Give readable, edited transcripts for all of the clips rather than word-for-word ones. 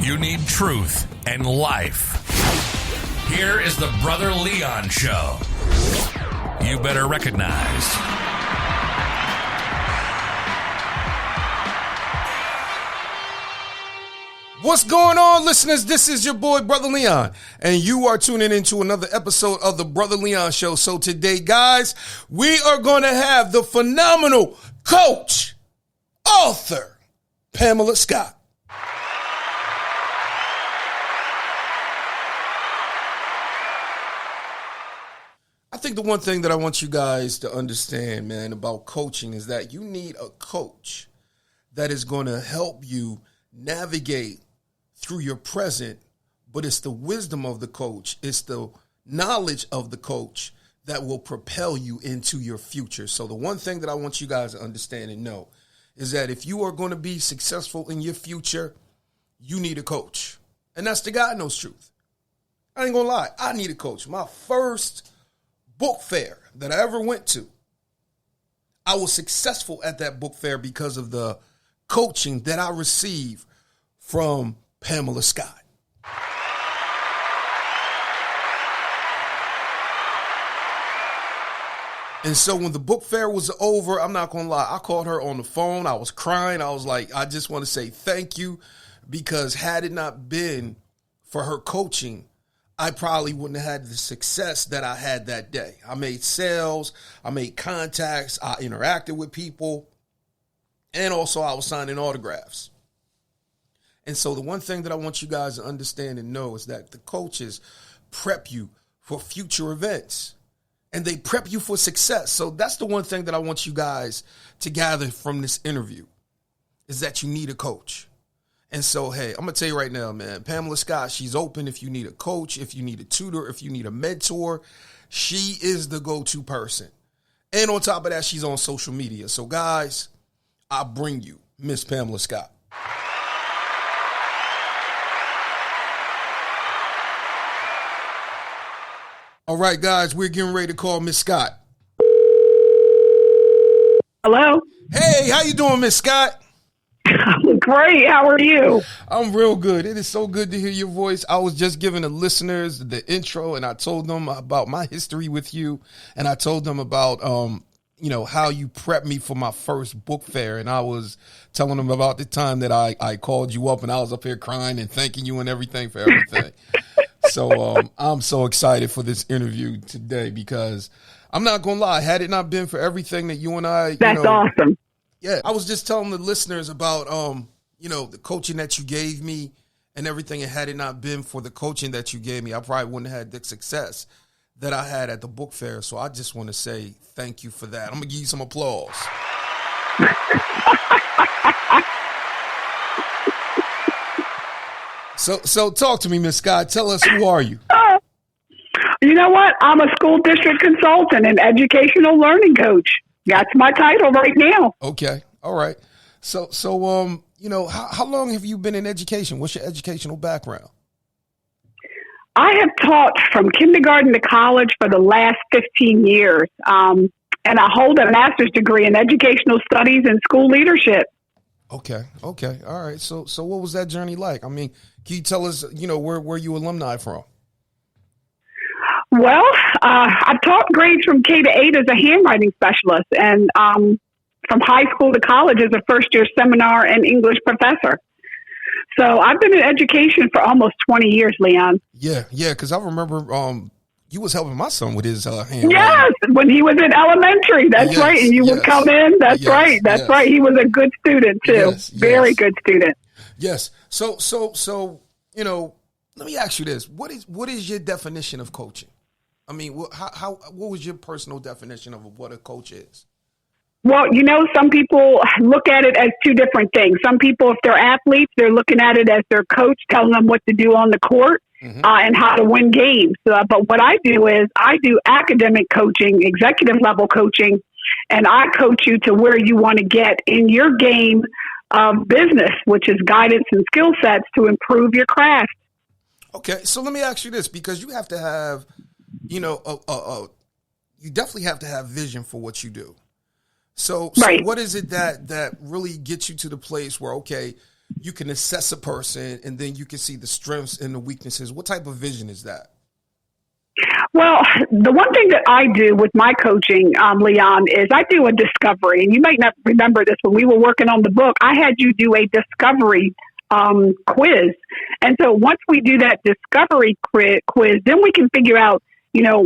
You need truth and life. Here is the Brother Leon Show. You better recognize. What's going on, listeners? This is your boy, Brother Leon, and you are tuning into another episode of the Brother Leon Show. So today, guys, we are going to have the phenomenal coach, author, Pamela Scott. I think the one thing that I want you guys to understand, man, about coaching is that you need a coach that is going to help you navigate through your present, but it's the wisdom of the coach, it's the knowledge of the coach that will propel you into your future. So the one thing that I want you guys to understand and know is that if you are going to be successful in your future, you need a coach. And that's the God knows truth. I ain't gonna lie, I need a coach. My first book fair that I ever went to, I was successful at that book fair because of the coaching that I received from Pamela Scott. And so when the book fair was over, I'm not going to lie, I called her on the phone. I was crying. I was like, I just want to say thank you, because had it not been for her coaching, I probably wouldn't have had the success that I had that day. I made sales, I made contacts, I interacted with people, and also I was signing autographs. And so the one thing that I want you guys to understand and know is that the coaches prep you for future events, and they prep you for success. So that's the one thing that I want you guys to gather from this interview, is that you need a coach. And so, hey, I'm going to tell you right now, man, Pamela Scott, she's open if you need a coach, if you need a tutor, if you need a mentor. She is the go-to person. And on top of that, she's on social media. So, guys, I bring you Miss Pamela Scott. All right, guys, we're getting ready to call Miss Scott. Hello. Hey, how you doing, Miss Scott? Great. How are you? I'm real good. It is so good to hear your voice. I was just giving the listeners the intro, and I told them about my history with you, and I told them about how you prepped me for my first book fair, and I was telling them about the time that I called you up, and I was up here crying and thanking you and everything for everything. So I'm so excited for this interview today, because I'm not going to lie, had it not been for everything that you and I, That's awesome. Yeah, I was just telling the listeners about, the coaching that you gave me and everything. And had it not been for the coaching that you gave me, I probably wouldn't have had the success that I had at the book fair. So I just want to say thank you for that. I'm going to give you some applause. So talk to me, Miss Scott. Tell us, who are you? You know what? I'm a school district consultant and educational learning coach. That's my title right now. Okay. All right. So how long have you been in education? What's your educational background? I have taught from kindergarten to college for the last 15 years. And I hold a master's degree in educational studies and school leadership. Okay. All right. So what was that journey like? I mean, can you tell us, where you alumni from? Well, I've taught grades from K to 8 as a handwriting specialist, and from high school to college as a first-year seminar and English professor. So I've been in education for almost 20 years, Leon. Yeah, because I remember you was helping my son with his handwriting. Yes, when he was in elementary. That's right, and you would come in. That's right. He was a good student, too. Very good student. Yes. So let me ask you this. What is your definition of coaching? I mean, what was your personal definition of what a coach is? Well, some people look at it as two different things. Some people, if they're athletes, they're looking at it as their coach telling them what to do on the court and how to win games. But what I do is I do academic coaching, executive level coaching, and I coach you to where you want to get in your game of business, which is guidance and skill sets to improve your craft. Okay, so let me ask you this, because you have to have, you definitely have to have vision for what you do. So right. What is it that really gets you to the place where, okay, you can assess a person and then you can see the strengths and the weaknesses. What type of vision is that? Well, the one thing that I do with my coaching, Leon, is I do a discovery. And you might not remember this when we were working on the book. I had you do a discovery quiz. And so once we do that discovery quiz, then we can figure out,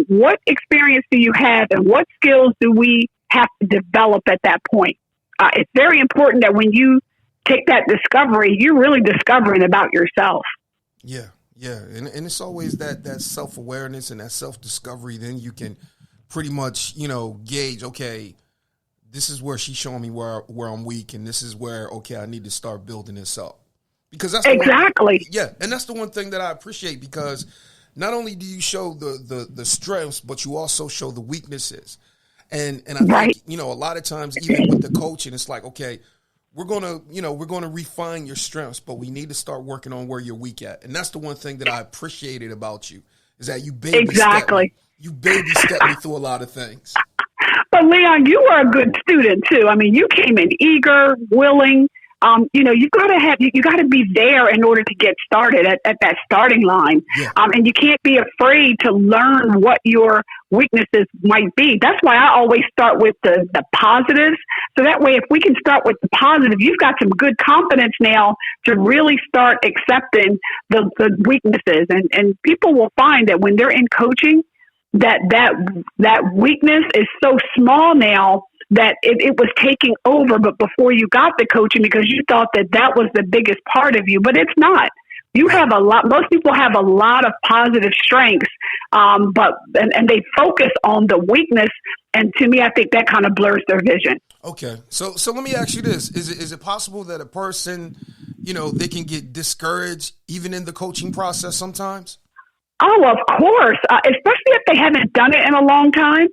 what experience do you have and what skills do we have to develop at that point? It's very important that when you take that discovery, you're really discovering about yourself. Yeah. Yeah. And it's always that self-awareness and that self-discovery. Then you can pretty much, gauge, okay, this is where she's showing me where I'm weak. And this is where, okay, I need to start building this up. Because that's exactly. And that's the one thing that I appreciate, because not only do you show the strengths, but you also show the weaknesses. And I think, a lot of times, even with the coaching, it's like, okay, we're going to refine your strengths, but we need to start working on where you're weak at. And that's the one thing that I appreciated about you, is that you baby step me through a lot of things. But Leon, you were a good student too. I mean, you came in eager, willing. You got to be there in order to get started at that starting line. Yeah. And you can't be afraid to learn what your weaknesses might be. That's why I always start with the positives. So that way, if we can start with the positive, you've got some good confidence now to really start accepting the weaknesses. And people will find that when they're in coaching, that weakness is so small now that it was taking over, but before you got the coaching, because you thought that was the biggest part of you, but it's not. You have most people have a lot of positive strengths, but they focus on the weakness. And to me, I think that kind of blurs their vision. Okay. So let me ask you this. Is it possible that a person, they can get discouraged even in the coaching process sometimes? Oh, of course, especially if they haven't done it in a long time.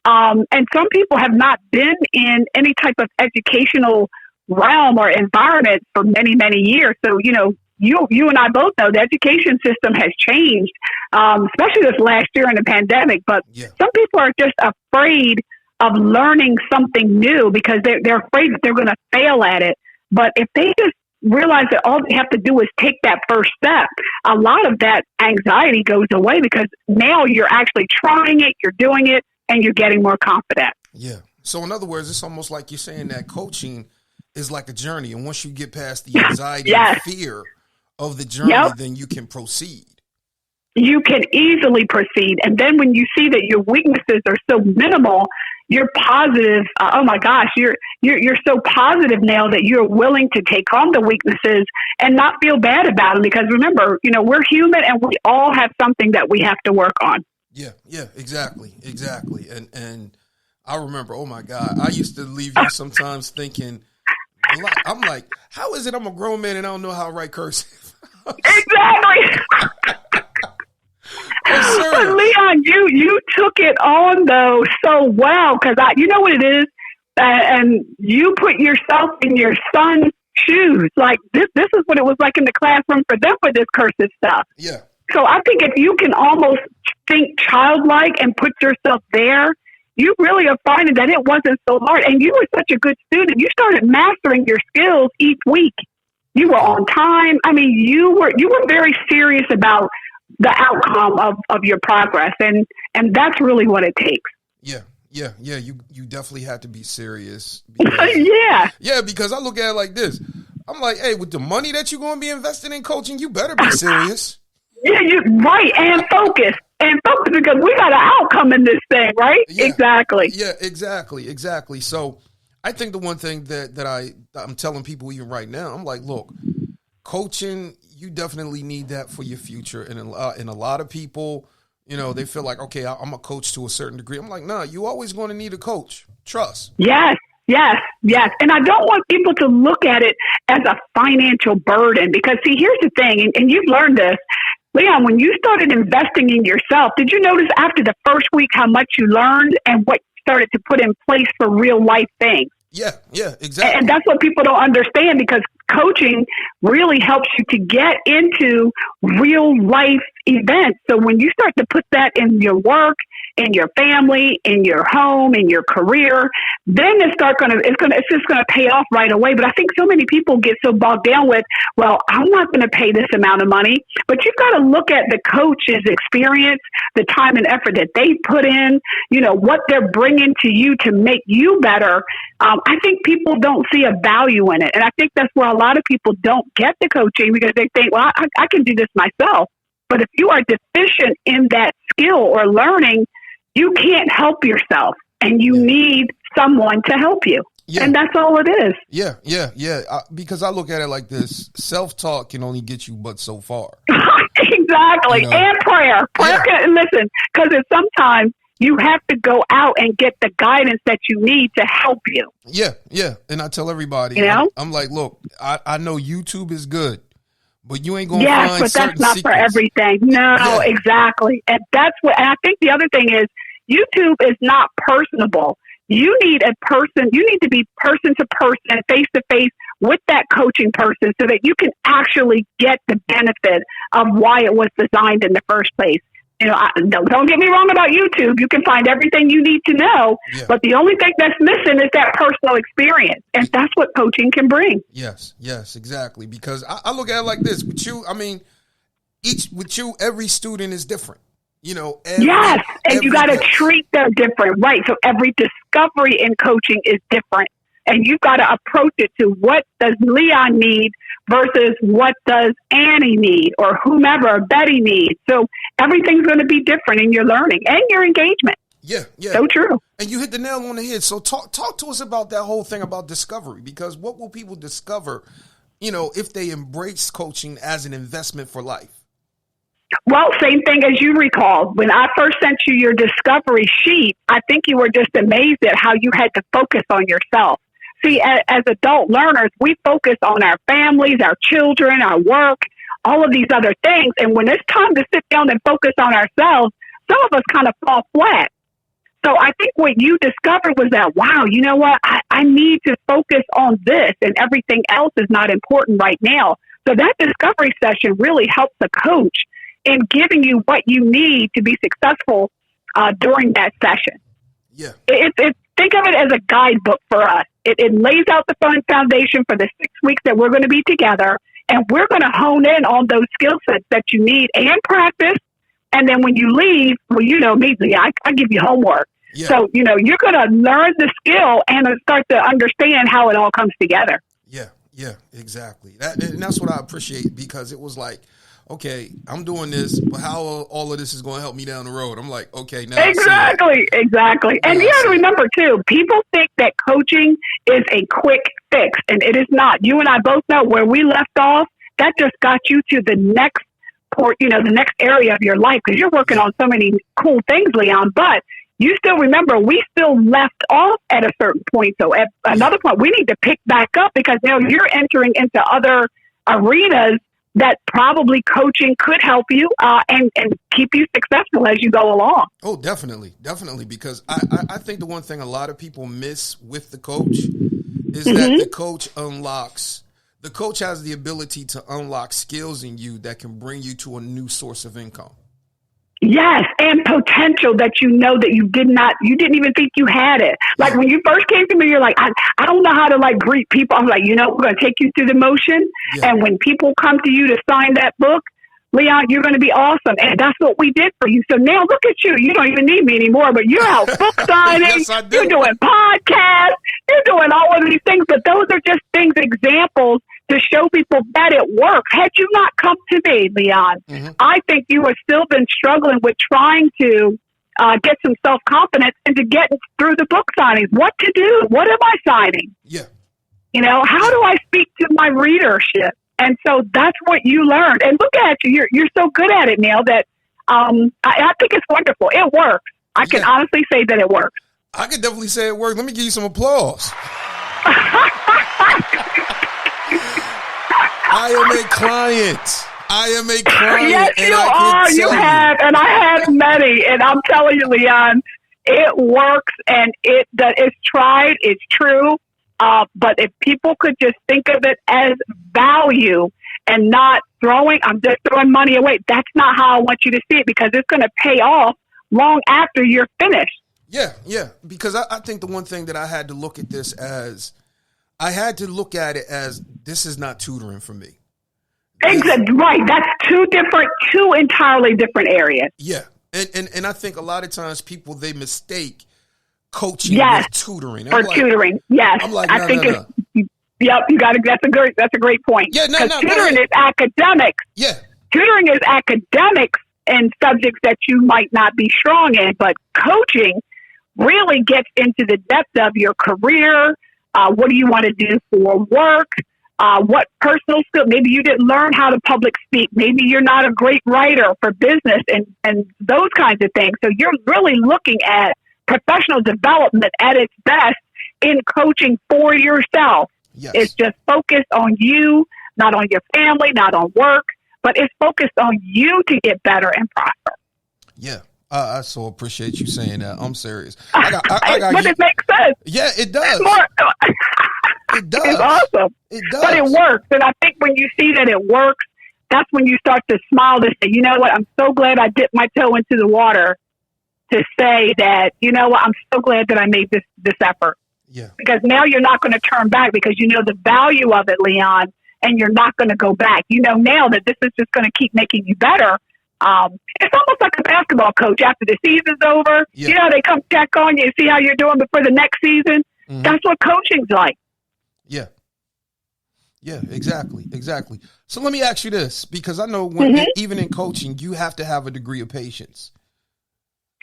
And some people have not been in any type of educational realm or environment for many, many years. So, you and I both know the education system has changed, especially this last year in the pandemic. But some people are just afraid of learning something new because they're afraid that they're going to fail at it. But if they just realize that all they have to do is take that first step, a lot of that anxiety goes away, because now you're actually trying it, you're doing it, and you're getting more confident. Yeah. So in other words, it's almost like you're saying that coaching is like a journey. And once you get past the anxiety and fear of the journey, then you can proceed. You can easily proceed. And then when you see that your weaknesses are so minimal, you're positive. Oh my gosh, you're so positive now that you're willing to take on the weaknesses and not feel bad about them. Because remember, we're human and we all have something that we have to work on. Yeah, exactly. And I remember, oh my God, I used to leave you sometimes thinking, I'm like, how is it I'm a grown man and I don't know how to write cursive? Exactly. But Leon, you took it on though so well, because you know what it is, and you put yourself in your son's shoes. Like this is what it was like in the classroom for them with this cursive stuff. Yeah. So I think if you can almost think childlike and put yourself there, you really are finding that it wasn't so hard. And you were such a good student. You started mastering your skills each week. You were on time. I mean, you were very serious about the outcome of your progress. And that's really what it takes. Yeah. You definitely had to be serious. Because, Yeah, because I look at it like this. I'm like, hey, with the money that you're going to be investing in coaching, you better be serious. Yeah, right. And focus, because we got an outcome in this thing, right? Yeah. Exactly. Yeah, exactly. So I think the one thing that I'm telling people even right now, I'm like, look, coaching, you definitely need that for your future. And a lot of people, they feel like, okay, I'm a coach to a certain degree. I'm like, nah, you always going to need a coach. Trust. Yes. And I don't want people to look at it as a financial burden, because see, here's the thing, and you've learned this, Leon, when you started investing in yourself, did you notice after the first week how much you learned and what you started to put in place for real life things? Yeah, exactly. And that's what people don't understand, because coaching really helps you to get into real life events. So when you start to put that in your work, in your family, in your home, in your career, then it's just gonna pay off right away. But I think so many people get so bogged down with, well, I'm not going to pay this amount of money, but you've got to look at the coach's experience, the time and effort that they put in, what they're bringing to you to make you better. I think people don't see a value in it. And I think that's where a lot of people don't get the coaching because they think, well, I can do this myself. But if you are deficient in that skill or learning, you can't help yourself and you need someone to help you. Yeah. And that's all it is. Yeah. Because I look at it like this. Self-talk can only get you but so far. Exactly. And prayer. Listen, because sometimes you have to go out and get the guidance that you need to help you. Yeah. And I tell everybody, I'm like, look, I know YouTube is good, but you ain't going to find certain but that's not secrets. for everything. No, exactly. And that's what, and I think the other thing is YouTube is not personable. You need to be person to person, face to face with that coaching person so that you can actually get the benefit of why it was designed in the first place. Don't get me wrong about YouTube. You can find everything you need to know, but the only thing that's missing is that personal experience. And that's what coaching can bring. Yes, exactly. Because I look at it like this. With you, every student is different. And you got to treat them different, right? So every discovery in coaching is different, and you've got to approach it to what does Leon need versus what does Annie need or whomever Betty needs. So everything's going to be different in your learning and your engagement. Yeah. So true. And you hit the nail on the head. So talk to us about that whole thing about discovery, because what will people discover, if they embrace coaching as an investment for life? Well, same thing as you recall. When I first sent you your discovery sheet, I think you were just amazed at how you had to focus on yourself. See, as adult learners, we focus on our families, our children, our work, all of these other things. And when it's time to sit down and focus on ourselves, some of us kind of fall flat. So I think what you discovered was that, wow, you know what? I need to focus on this and everything else is not important right now. So that discovery session really helps the coach in giving you what you need to be successful during that session. Yeah. Think of it as a guidebook for us. It lays out the foundation for the 6 weeks that we're going to be together, and we're going to hone in on those skill sets that you need and practice. And then when you leave, immediately I give you homework. Yeah. So, you're going to learn the skill and start to understand how it all comes together. Yeah, exactly. And that's what I appreciate, because it was like, okay, I'm doing this, but how all of this is going to help me down the road? I'm like, okay, now exactly. And you got to remember too, people think that coaching is a quick fix, and it is not. You and I both know where we left off. That just got you to the next the next area of your life, because you're working on so many cool things, Leon. But you still remember, we still left off at a certain point. So at another point, we need to pick back up, because now you're entering into other arenas that probably coaching could help you and keep you successful as you go along. Oh, definitely. Because I think the one thing a lot of people miss with the coach is that the coach has the ability to unlock skills in you that can bring you to a new source of income. Yes, and potential that that you didn't even think you had it. Like when you first came to me, you're like, I don't know how to greet people. I'm like, we're going to take you through the motion. Yeah. And when people come to you to sign that book, Leon, you're going to be awesome. And that's what we did for you. So now look at you. You don't even need me anymore, but you're out book signing. Yes, I do. You're doing podcasts. You're doing all of these things. But those are just examples to show people that it works. Had you not come to me, Leon, I think you would still been struggling with trying to get some self-confidence and to get through the book signings. What to do? What am I signing? Yeah. How do I speak to my readership? And so that's what you learned. And look at you. You're so good at it now that I think it's wonderful. It works. I can honestly say that it works. I can definitely say it works. Let me give you some applause. I am a client. Yes, you are. You have, and I have many. And I'm telling you, Leon, it works, and it's tried. It's true. But if people could just think of it as value and not I'm just throwing money away. That's not how I want you to see it, because it's going to pay off long after you're finished. Yeah. Because I think the one thing that I had to look at this as, I had to look at it as, this is not tutoring for me. Exactly. Right. That's two entirely different areas. Yeah. And I think a lot of times people, they mistake coaching yes. with tutoring. For tutoring. Yes. I'm like, I think it's, yep, that's a great point. Yeah, tutoring is academics. Yeah. Tutoring is academics and subjects that you might not be strong in, but coaching really gets into the depth of your career. What do you want to do for work? What personal skill? Maybe you didn't learn how to public speak. Maybe you're not a great writer for business and those kinds of things. So you're really looking at professional development at its best in coaching for yourself. Yes. It's just focused on you, not on your family, not on work, but it's focused on you to get better and prosper. Yeah. I so appreciate you saying that. I'm serious. But it makes sense. Yeah, it does. It does. It's awesome. It does. But it works. And I think when you see that it works, that's when you start to smile to say, you know what, I'm so glad I dipped my toe into the water to say that, you know what, I'm so glad that I made this effort. Yeah. Because now you're not going to turn back because you know the value of it, Leon, and you're not going to go back. You know now that this is just going to keep making you better. It's almost like a basketball coach after the season's over. Yeah. You know, they come check on you and see how you're doing before the next season. Mm-hmm. That's what coaching's like. Yeah. Yeah, exactly. So let me ask you this, because I know when even in coaching, you have to have a degree of patience.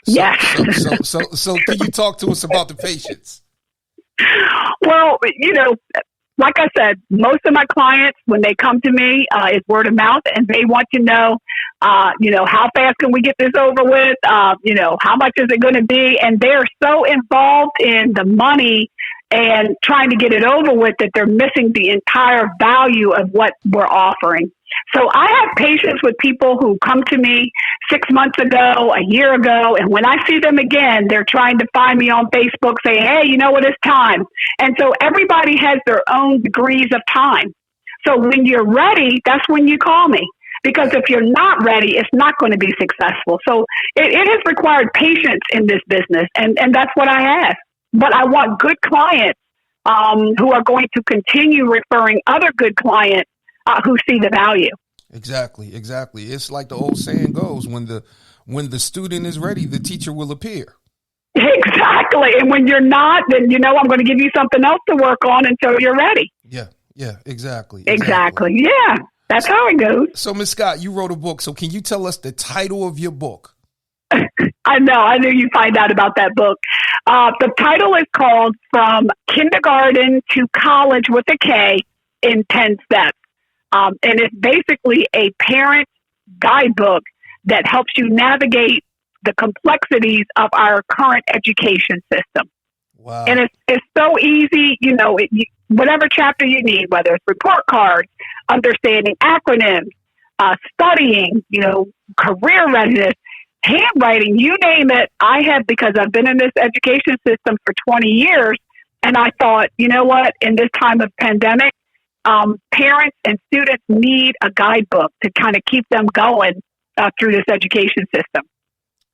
So, yes. So can you talk to us about the patience? Well, you know, like I said, most of my clients, when they come to me, is word of mouth, and they want to know, how fast can we get this over with? How much is it going to be? And they're so involved in the money and trying to get it over with that they're missing the entire value of what we're offering. So I have patience with people who come to me 6 months ago, a year ago, and when I see them again, they're trying to find me on Facebook saying, hey, you know what, it's time. And so everybody has their own degrees of time. So when you're ready, that's when you call me. Because if you're not ready, it's not going to be successful. So it has required patience in this business, and that's what I have. But I want good clients who are going to continue referring other good clients who see the value. Exactly. It's like the old saying goes, when the student is ready, the teacher will appear. Exactly. And when you're not, then I'm going to give you something else to work on until you're ready. Yeah, exactly. Yeah, that's how it goes. So, Ms. Scott, you wrote a book. So can you tell us the title of your book? I know. I knew you'd find out about that book. The title is called From Kindergarten to College with a K in 10 Steps. And it's basically a parent guidebook that helps you navigate the complexities of our current education system. Wow. And it's so easy, whatever chapter you need, whether it's report cards, understanding acronyms, studying, career readiness, handwriting, you name it. I have, because I've been in this education system for 20 years. And I thought, you know what, in this time of pandemic, parents and students need a guidebook to kind of keep them going through this education system.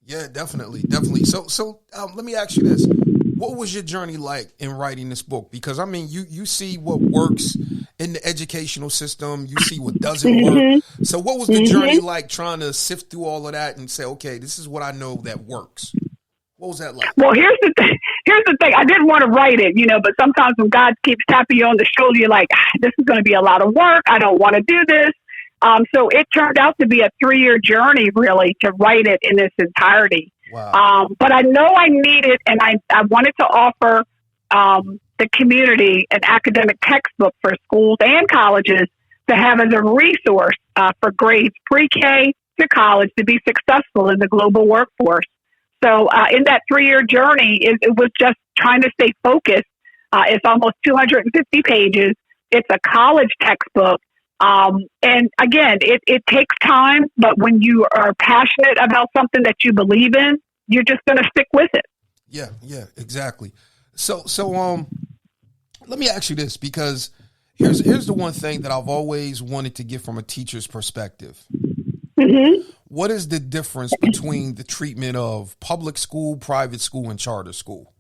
Yeah, definitely. So let me ask you this. What was your journey like in writing this book? Because, I mean, you see what works in the educational system. You see what doesn't work. So what was the journey like trying to sift through all of that and say, okay, this is what I know that works? What was that like? Well, here's the thing. I didn't want to write it, but sometimes when God keeps tapping you on the shoulder, you're like, this is going to be a lot of work. I don't want to do this. So it turned out to be a 3-year journey, really, to write it in its entirety. Wow. But I know I needed, and I wanted to offer the community an academic textbook for schools and colleges to have as a resource for grades pre-K to college to be successful in the global workforce. So in that 3-year journey, it was just trying to stay focused. It's almost 250 pages. It's a college textbook. And again, it takes time, but when you are passionate about something that you believe in, you're just going to stick with it. Yeah, exactly. So let me ask you this, because here's the one thing that I've always wanted to get from a teacher's perspective. What is the difference between the treatment of public school, private school, and charter school?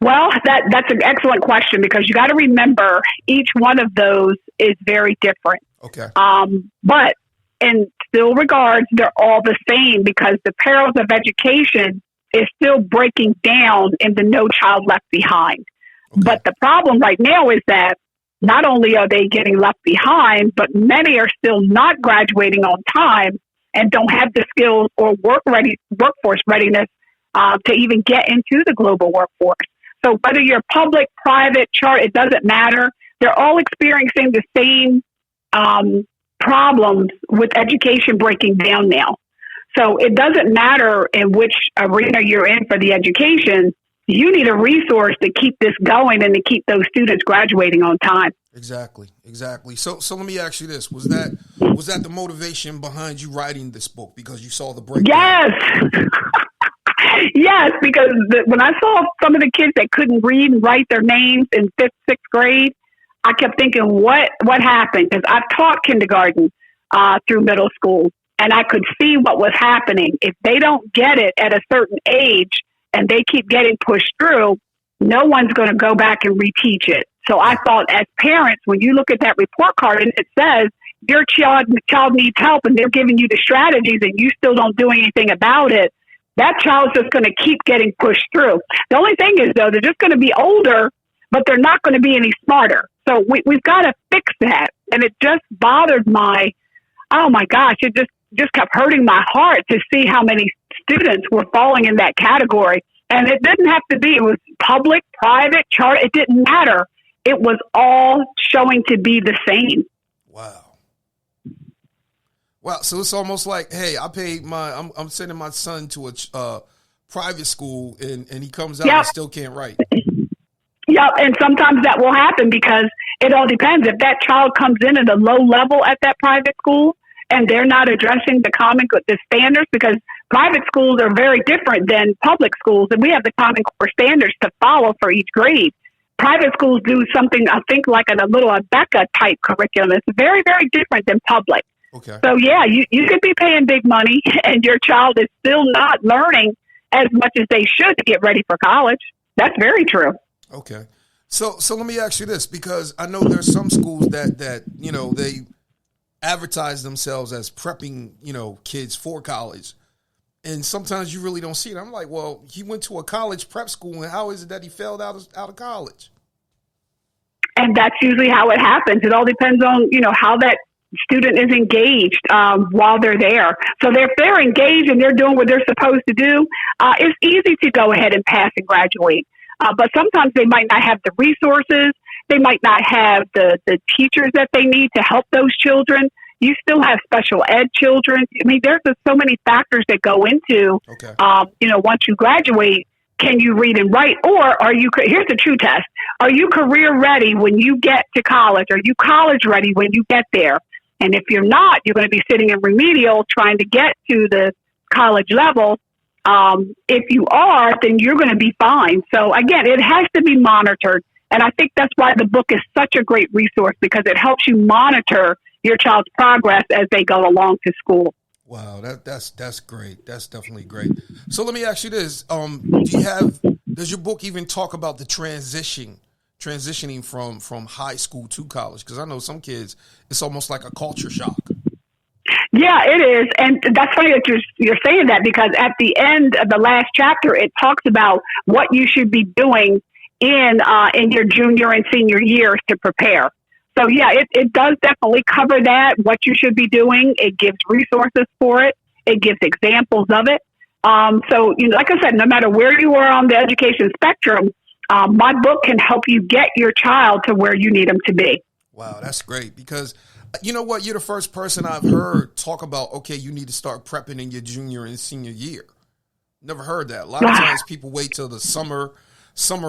Well, that's an excellent question, because you got to remember each one of those is very different. Okay. But in still regards, they're all the same, because the perils of education is still breaking down in the No Child Left Behind. Okay. But the problem right now is that not only are they getting left behind, but many are still not graduating on time and don't have the skills or workforce readiness to even get into the global workforce. So whether you're public, private, charter, it doesn't matter. They're all experiencing the same problems with education breaking down now. So it doesn't matter in which arena you're in for the education. You need a resource to keep this going and to keep those students graduating on time. Exactly. So let me ask you this: was that the motivation behind you writing this book, because you saw the breakdown? Yes. Yes, because when I saw some of the kids that couldn't read and write their names in 5th, 6th grade, I kept thinking, what happened? Because I've taught kindergarten through middle school, and I could see what was happening. If they don't get it at a certain age and they keep getting pushed through, no one's going to go back and reteach it. So I thought, as parents, when you look at that report card and it says your child needs help and they're giving you the strategies and you still don't do anything about it, that child's just going to keep getting pushed through. The only thing is, though, they're just going to be older, but they're not going to be any smarter. So we've got to fix that. And it just bothered oh my gosh, it just kept hurting my heart to see how many students were falling in that category. And it didn't have to be. It was public, private, charter. It didn't matter. It was all showing to be the same. Wow. So it's almost like, hey, I paid I'm sending my son to a private school and he comes out and still can't write. Yeah, and sometimes that will happen because it all depends. If that child comes in at a low level at that private school and they're not addressing the standards, because private schools are very different than public schools, and we have the Common Core standards to follow for each grade. Private schools do something, I think, like a little Becca type curriculum. It's very, very different than public. Okay. So, yeah, you could be paying big money and your child is still not learning as much as they should to get ready for college. That's very true. Okay. So let me ask you this, because I know there's some schools that they advertise themselves as prepping, kids for college. And sometimes you really don't see it. I'm like, well, he went to a college prep school, and how is it that he failed out of college? And that's usually how it happens. It all depends on, how that student is engaged while they're there. So if they're engaged and they're doing what they're supposed to do, it's easy to go ahead and pass and graduate. But sometimes they might not have the resources. They might not have the teachers that they need to help those children. You still have special ed children. I mean, there's just so many factors that go into, once you graduate, can you read and write? Or here's the true test. Are you career ready when you get to college? Are you college ready when you get there? And if you're not, you're going to be sitting in remedial trying to get to the college level. If you are, then you're going to be fine. So again, it has to be monitored. And I think that's why the book is such a great resource, because it helps you monitor your child's progress as they go along to school. Wow, that's great. That's definitely great. So let me ask you this: does your book even talk about the transitioning from high school to college? Because I know some kids, it's almost like a culture shock. Yeah, it is. And that's funny that you're saying that, because at the end of the last chapter, it talks about what you should be doing in your junior and senior years to prepare. So, yeah, it does definitely cover that, what you should be doing. It gives resources for it. It gives examples of it. So, like I said, no matter where you are on the education spectrum, my book can help you get your child to where you need them to be. Wow, that's great, because you know what? You're the first person I've heard talk about, okay, you need to start prepping in your junior and senior year. Never heard that. A lot of times people wait till the summer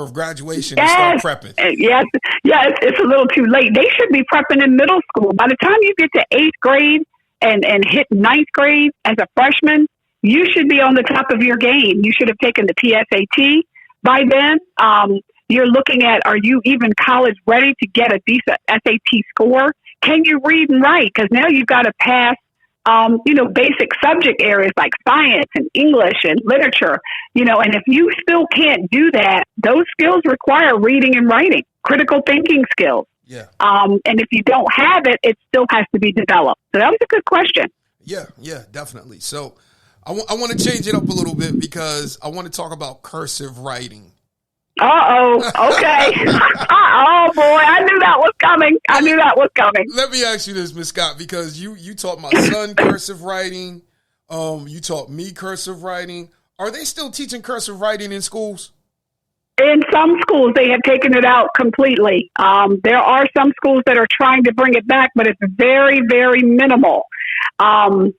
of graduation to start prepping. Yes, it's a little too late. They should be prepping in middle school. By the time you get to 8th grade and hit 9th grade as a freshman, you should be on the top of your game. You should have taken the PSAT by then. You're looking at, are you even college ready to get a decent SAT score? can you read and write? Because now you've got to pass, basic subject areas like science and English and literature, and if you still can't do that, those skills require reading and writing, critical thinking skills. Yeah. And if you don't have it, it still has to be developed. So that was a good question. Yeah, definitely. So I want to change it up a little bit because I want to talk about cursive writing. Uh-oh. Okay. Oh, boy. I knew that was coming. Let me ask you this, Ms. Scott, because you taught my son cursive writing. You taught me cursive writing. Are they still teaching cursive writing in schools? In some schools, they have taken it out completely. There are some schools that are trying to bring it back, but it's very, very minimal. And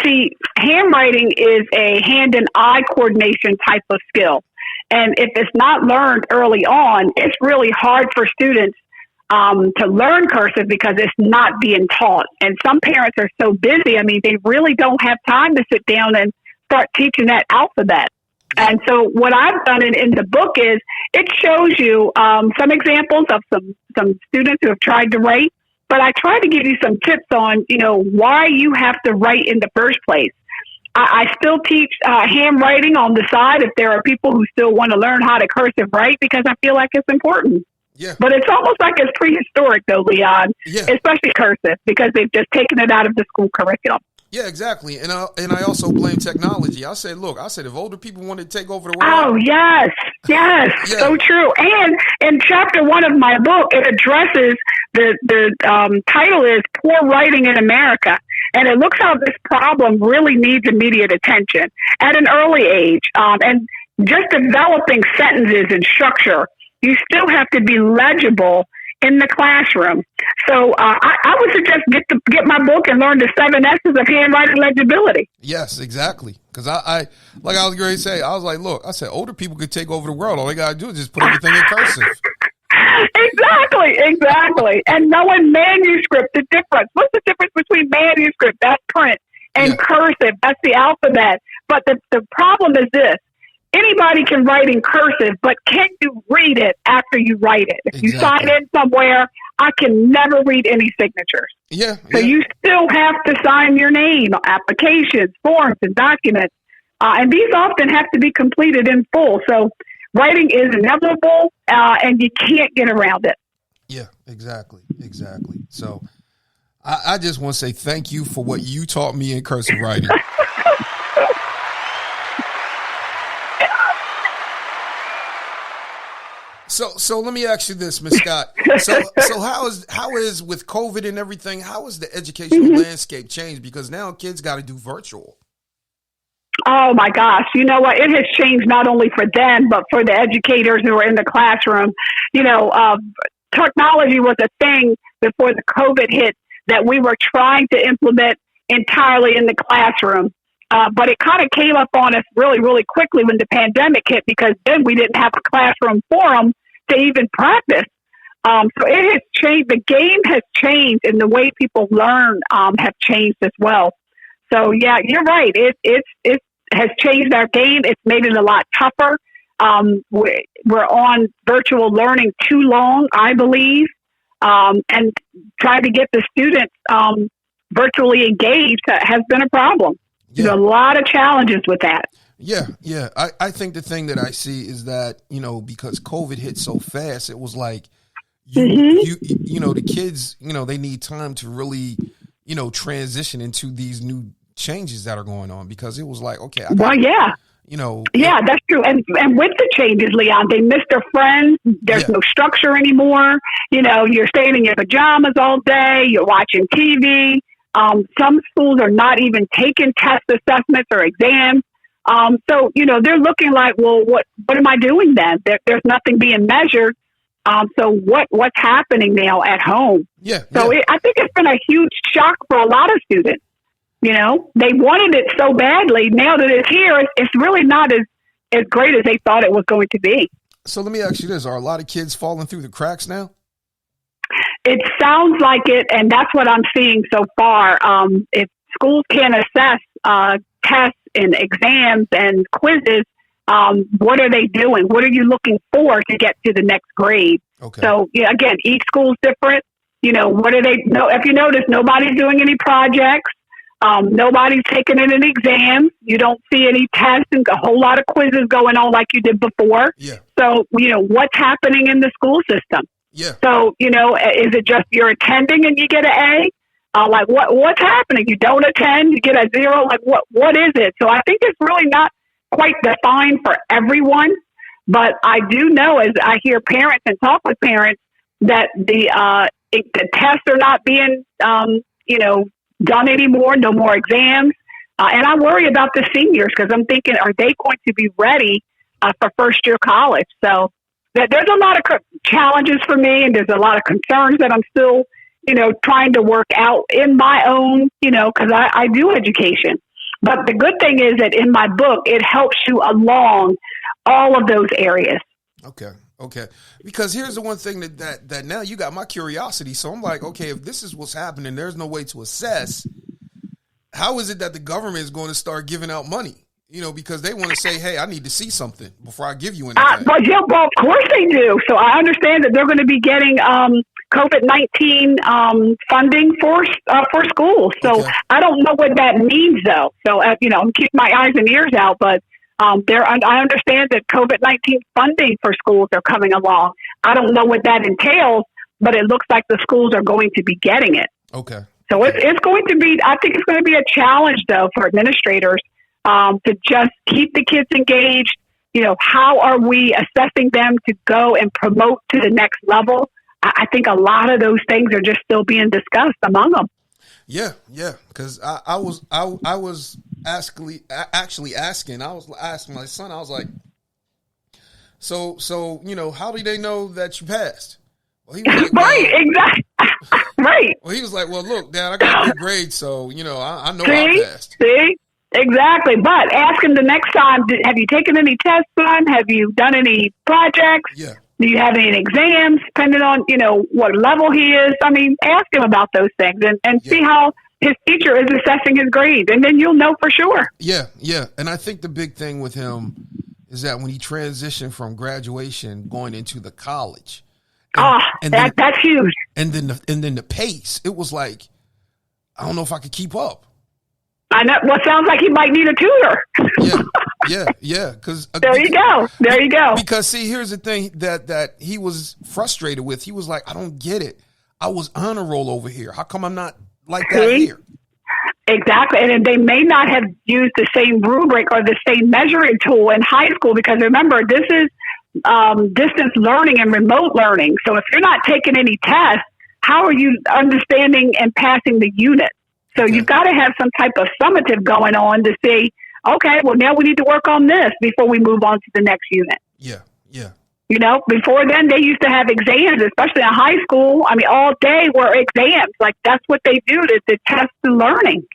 see, handwriting is a hand and eye coordination type of skill. And if it's not learned early on, it's really hard for students to learn cursive because it's not being taught. And some parents are so busy. I mean, they really don't have time to sit down and start teaching that alphabet. And so what I've done in the book is it shows you some examples of some students who have tried to write, but I try to give you some tips on, why you have to write in the first place. I still teach handwriting on the side if there are people who still want to learn how to cursive write because I feel like it's important. Yeah. But it's almost like it's prehistoric, though, Leon, yeah. Especially cursive because they've just taken it out of the school curriculum. Yeah, exactly. And I also blame technology. I said, if older people want to take over the world. Oh, yes, yeah. So true. And in chapter 1 of my book, it addresses the title is Poor Writing in America. And it looks how this problem really needs immediate attention at an early age. And just developing sentences and structure, you still have to be legible in the classroom. So I would suggest get my book and learn the 7 S's of handwriting legibility. Yes, exactly. Because I like I was going to say, I was like, look, I said, older people could take over the world. All they got to do is just put everything in cursive. Exactly. And knowing manuscript, the difference. What's the difference between manuscript, that's print, and cursive, that's the alphabet. But the problem is this. Anybody can write in cursive, but can you read it after you write it? If you sign in somewhere, I can never read any signatures. So you still have to sign your name, applications, forms, and documents. And these often have to be completed in full. So writing is inevitable, and you can't get around it. Yeah, exactly. So I just want to say thank you for what you taught me in cursive writing. So let me ask you this, Ms. Scott. So how is with COVID and everything, how has the educational landscape changed? Because now kids got to do virtual. Oh my gosh. You know what? It has changed not only for them, but for the educators who are in the classroom. Technology was a thing before the COVID hit that we were trying to implement entirely in the classroom. But it kind of came up on us really, really quickly when the pandemic hit because then we didn't have a classroom forum to even practice. So it has changed. The game has changed and the way people learn have changed as well. So, yeah, you're right. It has changed our game. It's made it a lot tougher. We're on virtual learning too long, I believe, and trying to get the students virtually engaged has been a problem. Yeah. There's a lot of challenges with that. Yeah. I think the thing that I see is that, because COVID hit so fast, it was like, the kids, they need time to really, transition into these new changes that are going on because it was like, okay. Yeah, that's true. And with the changes, Leon, they miss their friends. There's no structure anymore. You're staying in your pajamas all day. You're watching TV. Some schools are not even taking test assessments or exams. So, they're looking like, well, what am I doing then? There's nothing being measured. So what's happening now at home? So I think it's been a huge shock for a lot of students. They wanted it so badly. Now that it's here, it's really not as great as they thought it was going to be. So let me ask you this. Are a lot of kids falling through the cracks now? It sounds like it, and that's what I'm seeing so far. If schools can't assess tests and exams and quizzes, what are they doing? What are you looking for to get to the next grade? Okay. So, again, each school's different. What do they know? If you notice, nobody's doing any projects. Nobody's taking any exams. You don't see any tests and a whole lot of quizzes going on like you did before. Yeah. So, what's happening in the school system? Yeah. So, is it just you're attending and you get an A? Like what's happening? You don't attend, you get a 0. Like what is it? So I think it's really not quite defined for everyone. But I do know, as I hear parents and talk with parents, that the tests are not being done anymore. No more exams. And I worry about the seniors because I'm thinking, are they going to be ready for first year college? So there's a lot of challenges for me, and there's a lot of concerns that I'm still, trying to work out in my own, because I do education. But the good thing is that in my book, it helps you along all of those areas. Okay. Because here's the one thing that now you got my curiosity. So I'm like, okay, if this is what's happening, there's no way to assess. How is it that the government is going to start giving out money? Because they want to say, hey, I need to see something before I give you anything. Well, of course they do. So I understand that they're going to be getting COVID-19 funding for schools. So okay. I don't know what that means, though. So, I'm keeping my eyes and ears out. But I understand that COVID-19 funding for schools are coming along. I don't know what that entails, but it looks like the schools are going to be getting it. Okay. So it's going to be, I think it's going to be a challenge, though, for administrators to just keep the kids engaged. How are we assessing them to go and promote to the next level? I think a lot of those things are just still being discussed among them. Yeah. Because I was actually asking my son, I was like, so how do they know that you passed? Well, he was like, right, exactly. Right. Well, he was like, well, look, Dad, I got a good grade, so, I know I passed. See? Exactly. But ask him the next time, have you taken any tests, son? Have you done any projects? Yeah. Do you have any exams, depending on, what level he is? I mean, ask him about those things and see how his teacher is assessing his grades, and then you'll know for sure. Yeah. And I think the big thing with him is that when he transitioned from graduation going into the college, that's huge. And then the pace, it was like, I don't know if I could keep up. I know. Well, sounds like he might need a tutor. Yeah. Because there you go. Because see, here's the thing that he was frustrated with. He was like, I don't get it. I was honor roll over here. How come I'm not like that here? Exactly. And they may not have used the same rubric or the same measuring tool in high school, because remember, this is distance learning and remote learning. So if you're not taking any tests, how are you understanding and passing the unit? So you've got to have some type of summative going on to say, okay, well, now we need to work on this before we move on to the next unit. Yeah. Before then, they used to have exams, especially in high school. I mean, all day were exams. Like, that's what they do to test the learning.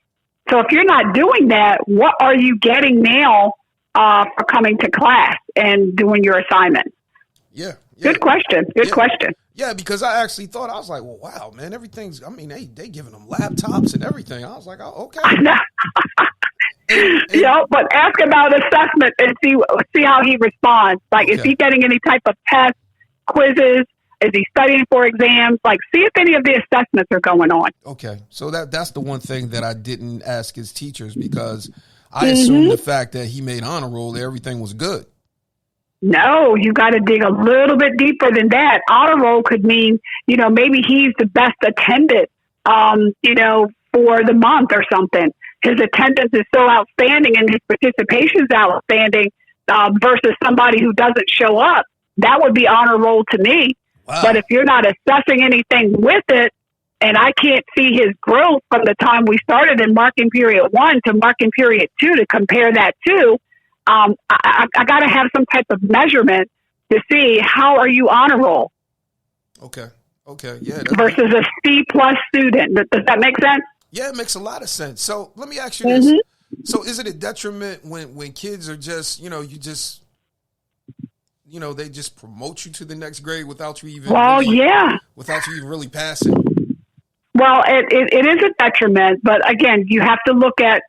So if you're not doing that, what are you getting now for coming to class and doing your assignment? Yeah. Good question. Question. Yeah, because I actually thought, I was like, well, wow, man, everything's, I mean, they giving them laptops and everything. I was like, oh, okay. I know. But ask about assessment and see how he responds. Like, is he getting any type of tests, quizzes? Is he studying for exams? Like, see if any of the assessments are going on. Okay. So that's the one thing that I didn't ask his teachers, because I assumed the fact that he made honor roll, everything was good. No, you got to dig a little bit deeper than that. Honor roll could mean, maybe he's the best attended, for the month or something. His attendance is so outstanding and his participation is outstanding versus somebody who doesn't show up. That would be honor roll to me. Wow. But if you're not assessing anything with it, and I can't see his growth from the time we started in marking period 1 to marking period 2 to compare that to, I got to have some type of measurement to see how are you honor roll. Okay. Yeah. Versus a C+ student. Does that make sense? Yeah, it makes a lot of sense. So let me ask you this. So is it a detriment when kids are just, they just promote you to the next grade without you even without you even really passing? Well, it is a detriment, but again, you have to look at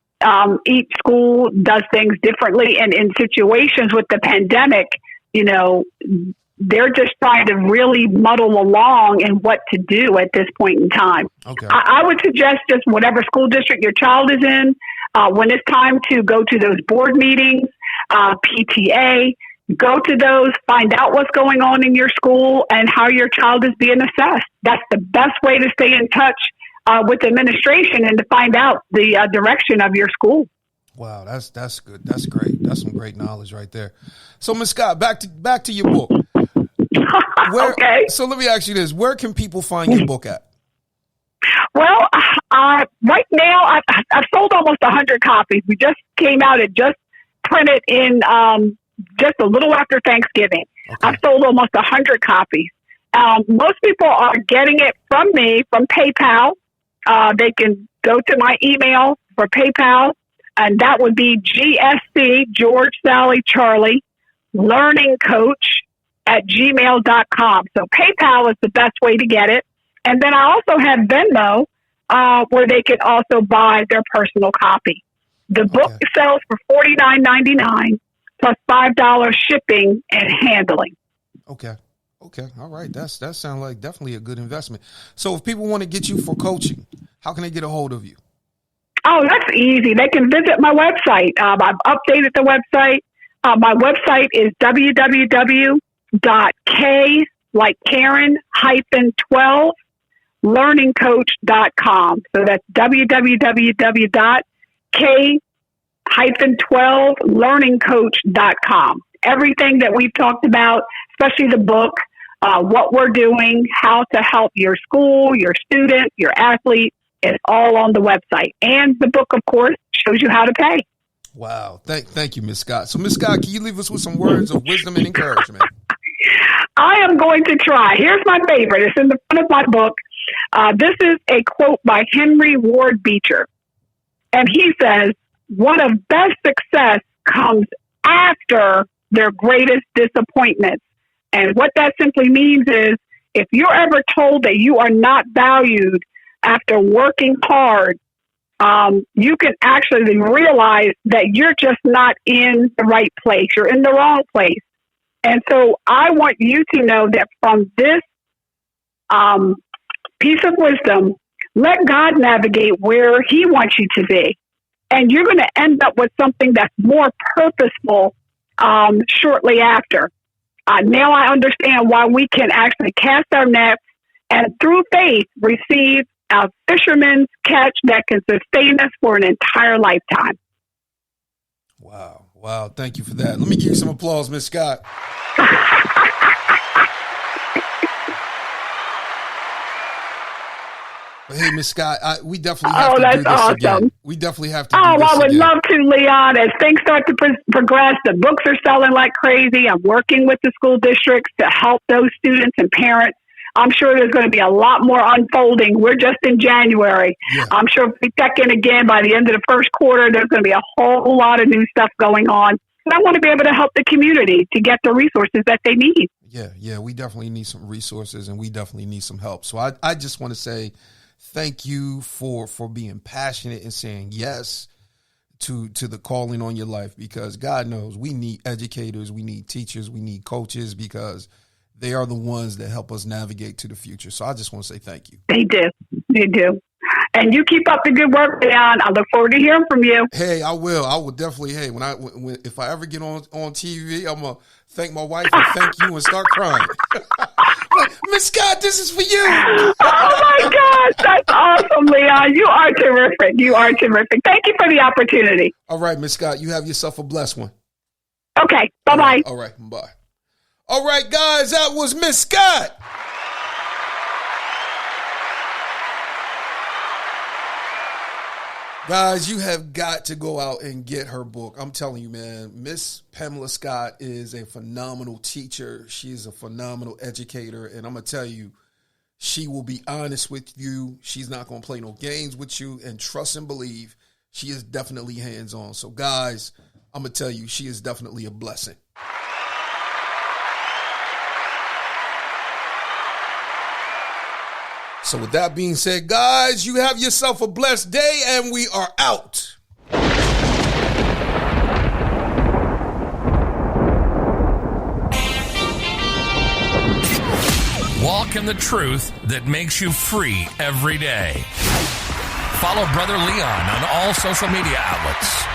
each school does things differently, and in situations with the pandemic, They're just trying to really muddle along and what to do at this point in time. Okay. I would suggest just whatever school district your child is in, when it's time to go to those board meetings, PTA, go to those, find out what's going on in your school and how your child is being assessed. That's the best way to stay in touch with the administration and to find out the direction of your school. Wow, that's good. That's great. That's some great knowledge right there. So, Ms. Scott, back to your book. Okay. So let me ask you this: where can people find your book at? Well, right now I've sold almost 100 copies. We just came out. It just printed in just a little after Thanksgiving. Okay. I've sold almost 100 copies. Most people are getting it from me from PayPal. They can go to my email for PayPal. And that would be GSC, George, Sally, Charlie, learning coach at gmail.com. So PayPal is the best way to get it. And then I also have Venmo, where they can also buy their personal copy. The book sells for $49.99 plus $5 shipping and handling. Okay. All right. That sounds like definitely a good investment. So if people want to get you for coaching, how can they get a hold of you? Oh, that's easy. They can visit my website. I've updated the website. My website is www.k, like Karen, -12, learningcoach.com. So that's www.k-12learningcoach.com. Everything that we've talked about, especially the book, what we're doing, how to help your school, your student, your athlete, it's all on the website. And the book, of course, shows you how to pay. Wow. Thank you, Ms. Scott. So, Ms. Scott, can you leave us with some words of wisdom and encouragement? I am going to try. Here's my favorite. It's in the front of my book. This is a quote by Henry Ward Beecher. And he says, one of best success comes after their greatest disappointments. And what that simply means is if you're ever told that you are not valued after working hard, you can actually realize that you're just not in the right place. You're in the wrong place. And so I want you to know that from this piece of wisdom, let God navigate where he wants you to be. And you're going to end up with something that's more purposeful shortly after. Now I understand why we can actually cast our nets and through faith receive a fisherman's catch that can sustain us for an entire lifetime. Wow. Thank you for that. Let me give you some applause, Ms. Scott. But hey, Ms. Scott, we definitely have to do this awesome. again. We definitely have to do this I would again. love to, Leon. As things start to progress, the books are selling like crazy. I'm working with the school districts to help those students and parents. I'm sure there's going to be a lot more unfolding. We're just in January. Yeah. I'm sure if we check in again by the end of the first quarter, there's going to be a whole lot of new stuff going on. And I want to be able to help the community to get the resources that they need. Yeah, we definitely need some resources and we definitely need some help. So I just want to say thank you for being passionate and saying yes to the calling on your life, because God knows we need educators, we need teachers, we need coaches, because they are the ones that help us navigate to the future. So I just want to say thank you. They do. And you keep up the good work, Leon. I look forward to hearing from you. Hey, I will. I will definitely. Hey, if I ever get on TV, I'm gonna thank my wife and thank you and start crying. Like, Miss Scott, this is for you. Oh my gosh, that's awesome, Leon. You are terrific. Thank you for the opportunity. All right, Miss Scott, you have yourself a blessed one. Okay. Bye-bye. All right. Bye. All right, guys, that was Miss Scott. Guys, you have got to go out and get her book. I'm telling you, man, Miss Pamela Scott is a phenomenal teacher. She is a phenomenal educator. And I'm going to tell you, she will be honest with you. She's not going to play no games with you. And trust and believe, she is definitely hands-on. So, guys, I'm going to tell you, she is definitely a blessing. So with that being said, guys, you have yourself a blessed day, and we are out. walk in the truth that makes you free every day. Follow Brother Leon on all social media outlets.